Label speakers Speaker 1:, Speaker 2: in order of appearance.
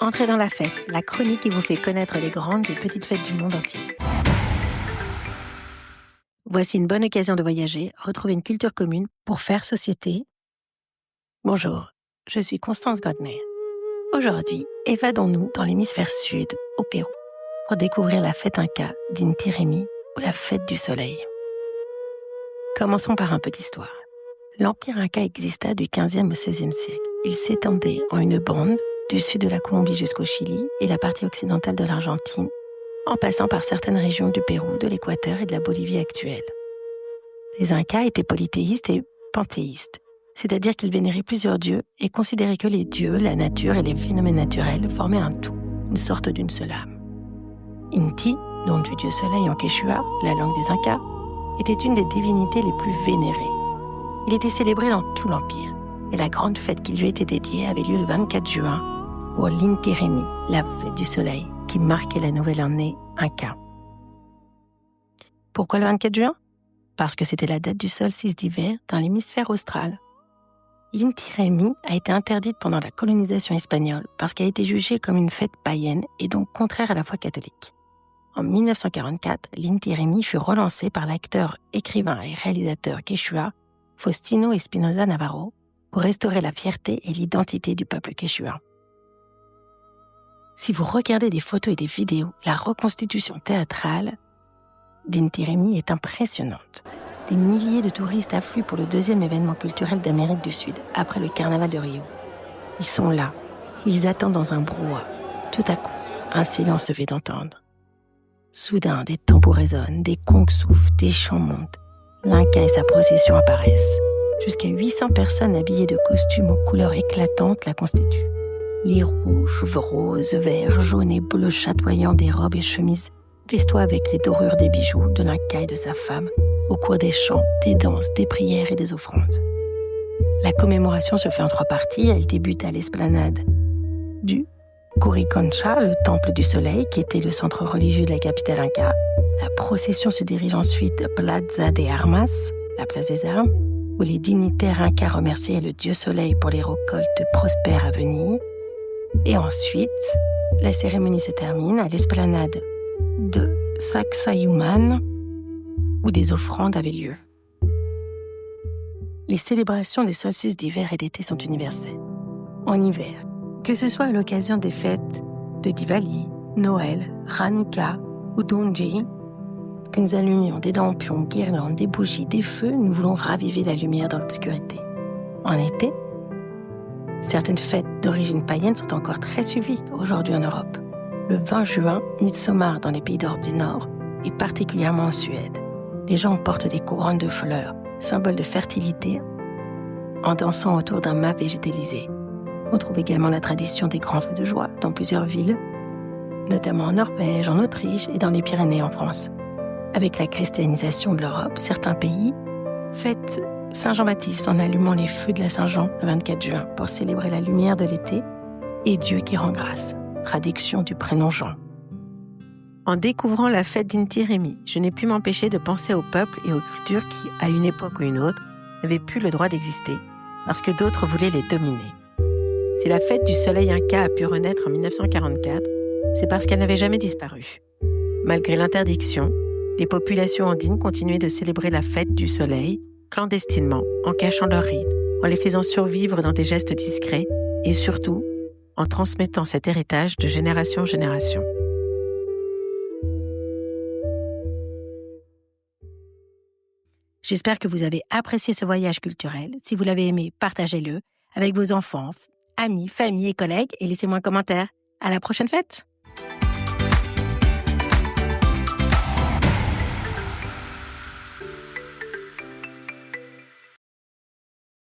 Speaker 1: Entrez dans la fête, la chronique qui vous fait connaître les grandes et petites fêtes du monde entier. Voici une bonne occasion de voyager, retrouver une culture commune pour faire société. Bonjour, je suis Constance Godner. Aujourd'hui, évadons-nous dans l'hémisphère sud, au Pérou, pour découvrir la fête Inca d'Inti Raymi ou la fête du soleil. Commençons par un peu d'histoire. L'empire Inca exista du XVe au XVIe siècle. Il s'étendait en une bande du sud de la Colombie jusqu'au Chili et la partie occidentale de l'Argentine, en passant par certaines régions du Pérou, de l'Équateur et de la Bolivie actuelle. Les Incas étaient polythéistes et panthéistes, c'est-à-dire qu'ils vénéraient plusieurs dieux et considéraient que les dieux, la nature et les phénomènes naturels formaient un tout, une sorte d'une seule âme. Inti, nom du dieu soleil en quechua, la langue des Incas, était une des divinités les plus vénérées. Il était célébré dans tout l'Empire, et la grande fête qui lui était dédiée avait lieu le 24 juin, pour l'Inti Raymi, la fête du soleil, qui marquait la nouvelle année Inca. Pourquoi le 24 juin ? Parce que c'était la date du solstice d'hiver dans l'hémisphère austral. L'Inti Raymi a été interdite pendant la colonisation espagnole parce qu'elle a été jugée comme une fête païenne et donc contraire à la foi catholique. En 1944, l'Inti Raymi fut relancée par l'acteur, écrivain et réalisateur quechua Faustino Espinosa Navarro pour restaurer la fierté et l'identité du peuple quechua. Si vous regardez des photos et des vidéos, la reconstitution théâtrale d'Inti Raymi est impressionnante. Des milliers de touristes affluent pour le deuxième événement culturel d'Amérique du Sud, après le carnaval de Rio. Ils sont là, ils attendent dans un brouhaha. Tout à coup, un silence se fait entendre. Soudain, des tambours résonnent, des congues soufflent, des chants montent. L'Inca et sa procession apparaissent. Jusqu'à 800 personnes habillées de costumes aux couleurs éclatantes la constituent. Les rouges, roses, verts, jaunes et bleus chatoyant des robes et chemises festoient avec les dorures des bijoux de l'Inca et de sa femme au cours des chants, des danses, des prières et des offrandes. La commémoration se fait en 3 parties. Elle débute à l'esplanade du Curiconcha, le temple du soleil, qui était le centre religieux de la capitale Inca. La procession se dirige ensuite à Plaza de Armas, la place des armes, où les dignitaires Incas remerciaient le dieu soleil pour les récoltes prospères à venir. Et ensuite, la cérémonie se termine à l'esplanade de Sacsayhuaman, où des offrandes avaient lieu. Les célébrations des solstices d'hiver et d'été sont universelles. En hiver, que ce soit à l'occasion des fêtes de Diwali, Noël, Hanouka ou Donji, que nous allumions des lampions, guirlandes, des bougies, des feux, nous voulons raviver la lumière dans l'obscurité. En été, certaines fêtes d'origine païenne sont encore très suivies aujourd'hui en Europe. Le 20 juin, Midsommar dans les pays d'Europe du Nord et particulièrement en Suède. Les gens portent des couronnes de fleurs, symbole de fertilité, en dansant autour d'un mât végétalisé. On trouve également la tradition des grands feux de joie dans plusieurs villes, notamment en Norvège, en Autriche et dans les Pyrénées en France. Avec la christianisation de l'Europe, certains pays fêtent Saint-Jean-Baptiste en allumant les feux de la Saint-Jean le 24 juin pour célébrer la lumière de l'été et Dieu qui rend grâce, traduction du prénom Jean. En découvrant la fête d'Inti Raymi, je n'ai pu m'empêcher de penser aux peuples et aux cultures qui, à une époque ou une autre, n'avaient plus le droit d'exister parce que d'autres voulaient les dominer. Si la fête du soleil Inca a pu renaître en 1944, c'est parce qu'elle n'avait jamais disparu. Malgré l'interdiction, les populations andines continuaient de célébrer la fête du soleil clandestinement, en cachant leurs rites, en les faisant survivre dans des gestes discrets et surtout en transmettant cet héritage de génération en génération. J'espère que vous avez apprécié ce voyage culturel. Si vous l'avez aimé, partagez-le avec vos enfants, amis, familles et collègues et laissez-moi un commentaire. À la prochaine fête!